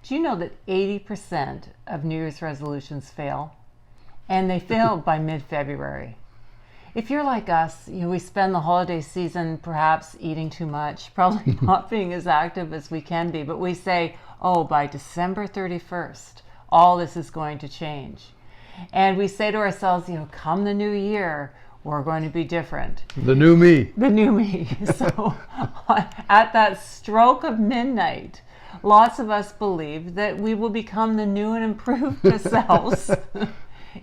Do you know that 80% of New Year's resolutions fail? And they fail by mid-February. If you're like us, we spend the holiday season perhaps eating too much, probably not being as active as we can be, but we say, oh, by December 31st, all this is going to change. And we say to ourselves, come the new year, we're going to be different. The new me. The new me. So at that stroke of midnight, lots of us believe that we will become the new and improved selves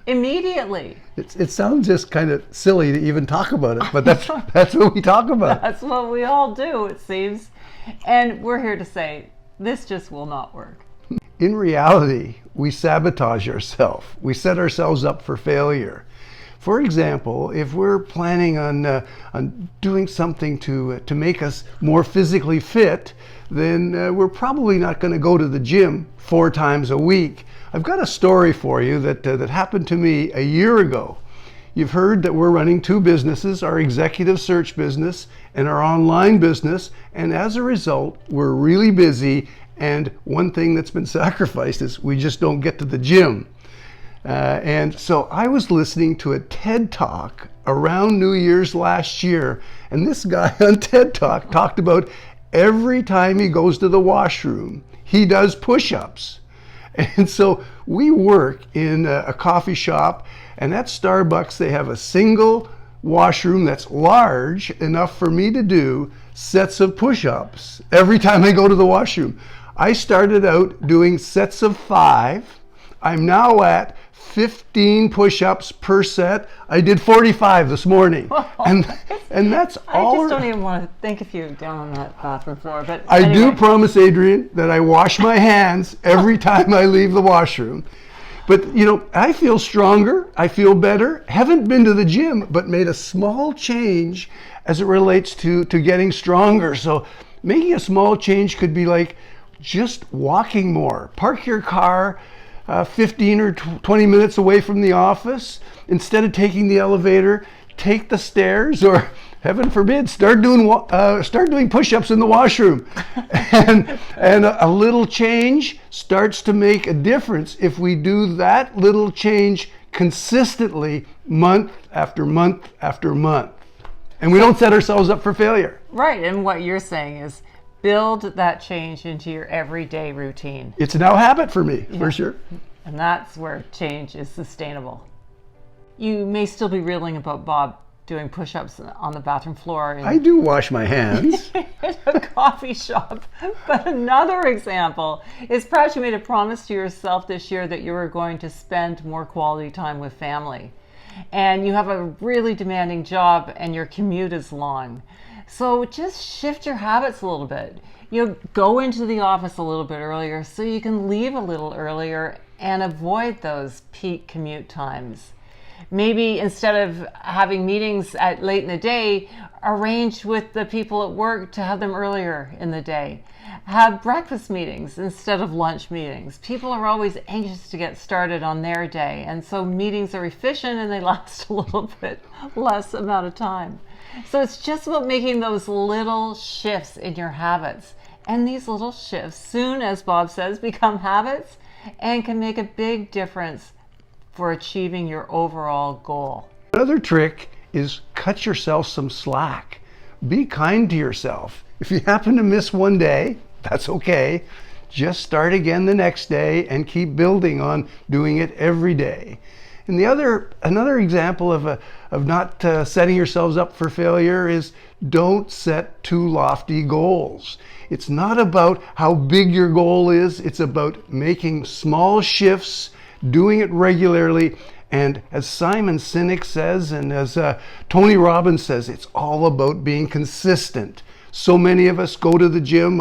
immediately. It sounds just kind of silly to even talk about it, but that's what we talk about. That's what we all do, it seems. And we're here to say, this just will not work. In reality, we sabotage ourselves. We set ourselves up for failure. For example, if we're planning on doing something to make us more physically fit, then we're probably not going to go to the gym 4 times a week. I've got a story for you that happened to me a year ago. You've heard that we're running 2 businesses, our executive search business and our online business, and as a result, we're really busy, and one thing that's been sacrificed is we just don't get to the gym. And so I was listening to a TED Talk around New Year's last year, and this guy on TED Talk talked about every time he goes to the washroom, he does push-ups. And so we work in a coffee shop, and at Starbucks they have a single washroom that's large enough for me to do sets of push-ups every time I go to the washroom. I started out doing sets of 5. I'm now at 15 push-ups per set. I did 45 this morning. And that's all. I just don't even want to think of you down on that bathroom floor. But I anyway. do promise, Adrian, that I wash my hands every time I leave the washroom. But, I feel stronger. I feel better. Haven't been to the gym, but made a small change as it relates to getting stronger. So making a small change could be like just walking more. Park your car 15 or 20 minutes away from the office. Instead of taking the elevator, take the stairs, or heaven forbid, start doing push-ups in the washroom. and a little change starts to make a difference if we do that little change consistently month after month after month. And we don't set ourselves up for failure. Right, and what you're saying is build that change into your everyday routine. It's now a habit for me, for sure. And that's where change is sustainable. You may still be reeling about Bob doing push-ups on the bathroom floor. I do wash my hands. In a coffee shop. But another example is perhaps you made a promise to yourself this year that you were going to spend more quality time with family. And you have a really demanding job and your commute is long. So just shift your habits a little bit. Go into the office a little bit earlier so you can leave a little earlier and avoid those peak commute times. Maybe instead of having meetings at late in the day, arrange with the people at work to have them earlier in the day. Have breakfast meetings instead of lunch meetings. People are always anxious to get started on their day, and so meetings are efficient and they last a little bit less amount of time. So it's just about making those little shifts in your habits. And these little shifts, soon as Bob says, become habits and can make a big difference for achieving your overall goal. Another trick is cut yourself some slack. Be kind to yourself. If you happen to miss one day, that's okay. Just start again the next day and keep building on doing it every day. And another example of not setting yourselves up for failure is don't set too lofty goals. It's not about how big your goal is. It's about making small shifts, doing it regularly. And as Simon Sinek says, and as Tony Robbins says, it's all about being consistent. So many of us go to the gym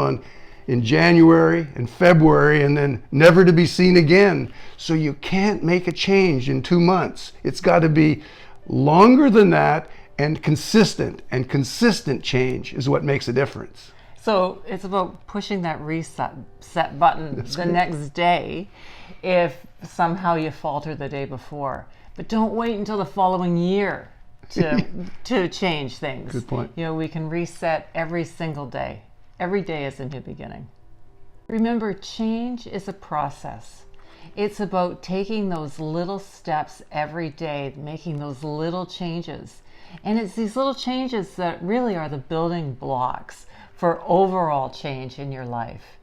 in January and February and then never to be seen again. So you can't make a change in 2 months. It's got to be longer than that and consistent. And consistent change is what makes a difference. So it's about pushing that reset button next day if somehow you falter the day before. But don't wait until the following year to change things. Good point. We can reset every single day. Every day is a new beginning. Remember, change is a process. It's about taking those little steps every day, making those little changes. And it's these little changes that really are the building blocks for overall change in your life.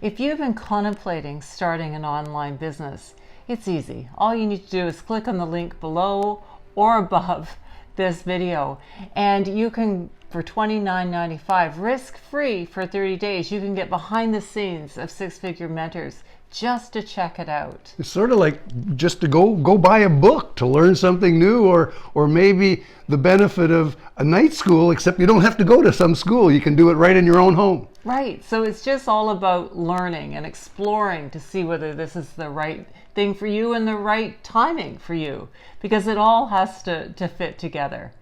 If you've been contemplating starting an online business, it's easy. All you need to do is click on the link below or above this video, and you can, for $29.95, risk-free for 30 days, you can get behind the scenes of six-figure mentors just to check it out. It's sort of like just to go buy a book to learn something new, or maybe the benefit of a night school, except you don't have to go to some school. You can do it right in your own home. Right. So it's just all about learning and exploring to see whether this is the right thing for you and the right timing for you, because it all has to fit together.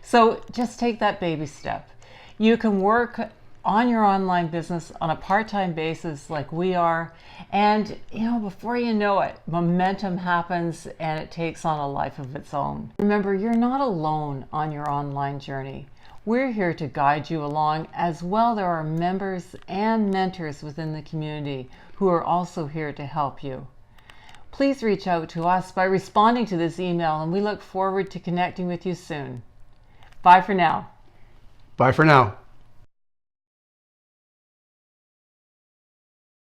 So just take that baby step. You can work on your online business on a part-time basis like we are, and before you know it, momentum happens and it takes on a life of its own. Remember, you're not alone on your online journey. We're here to guide you along. As well, there are members and mentors within the community who are also here to help you. Please reach out to us by responding to this email, and we look forward to connecting with you soon. Bye for now. Bye for now.